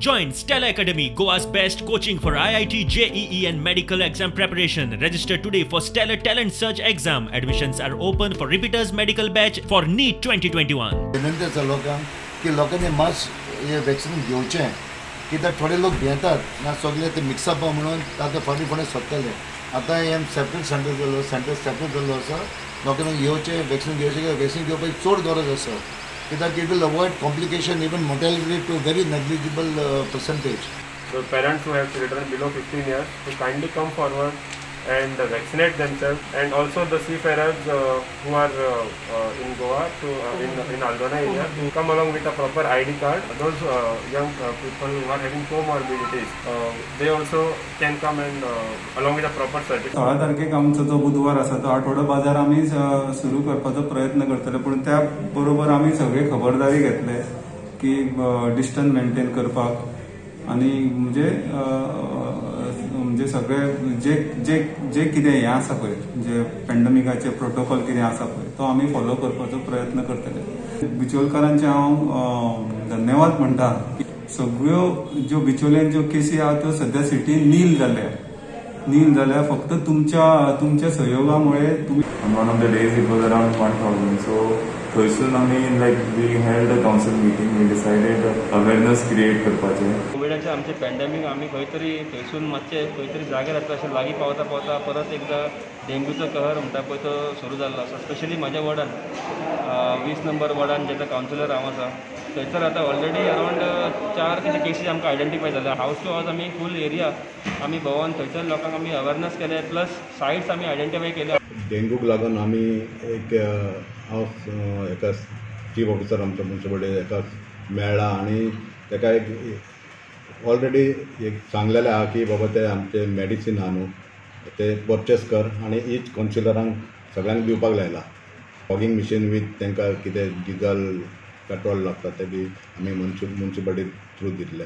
Join Stella Academy, Goa's best coaching for IIT, JEE and medical exam preparation. Register today for Stellar Talent Search exam. Admissions are open for repeaters medical batch for NEET 2021. विनंती आसा लोकांक की लोकांनी मास हे vaccine घेवचें कित्याक थोडे लोक भियेतात ना सगळे ते मिक्सअप म्हणून आतां फणे फणे सोदतले आतां हे सेपरेट सेंटर सेपरेट जाल्लो आसा लोकांनी घेवचें वॅक्सीन घेवचें वॅक्सीन घेवपाची चड गरज आसा कित्याक it will avoid complication even mortality to very negligible percentage. The parents who have children below 15 years to kindly come forward and vaccinate themselves, and also the seafarers who are in Goa in Aldona area to come along with a proper ID card. Those young people who are having comorbidities, they also can come and along with a proper certificate. 16 तारखेक आमचो जो बुधवार आसा तो आठवडो बाजार आमी सुरू करपाचो प्रयत्न करतले, पण त्या बरोबर आमी सगळे खबरदारी घेतले की डिस्टन्स मेंटेन करपाक आणि म्हणजे सगळे जे जे जे कितें हें आसा पळय जे पॅन्डेमिकाचे प्रोटोकॉल कितें आसा पळय तो आमी फॉलो करपाचो प्रयत्न करतले. बिचोलकारांचे हांव धन्यवाद म्हणटा की सगळ्यो ज्यो बिचोलेन ज्यो केसी आहा त्यो सध्या सिटीन नील जाल्या फक्त तुमच्या सहयोगामुळे तुम्ही. On one of the days it was around 1000, so थंयसून आमी we held a council meeting, we decided awareness create करपाचें. कोविडाचे आमचे पॅन्डेमिक आमी खंय तरी थंयसून मातशे खंय तरी जाग्यार येता अशें लागीं पावता परत एकदा डेंग्यूचो कहर म्हणटा पळय तो सुरू जाल्लो आसा. स्पेशली म्हाज्या वॉर्डान 20 नंबर वॉर्डान जेन्ना कावन्सिलर हांव आसा थंयसर आतां ऑलरेडी अरावंड 4 कितें केसीस आमकां आयडेंटिफाय जाल्या. हावस टू हावस आमी फूल एरिया आमी भोंवून थंयसर लोकांक आमी अवेरनेस केले, प्लस सायट्स आमी आयडेंटिफाय केल्या. डेंगूक लागून आमी एक हांव एका चीफ ऑफिसर आमचो मुन्सिपालिटी एका मेळ्ळा आनी ताका एक ऑलरेडी एक सांगलेलें आहा की बाबा ते आमचे मेडिसीन आहा न्हू ते परचेस कर आनी ईच कावन्सिलरांक सगळ्यांक दिवपाक लायला. फॉगिंग मशीन वीथ तांकां कितें डिझल पेट्रोल लागता ते बी आमी मुन्सिपालिटी थ्रू दितले.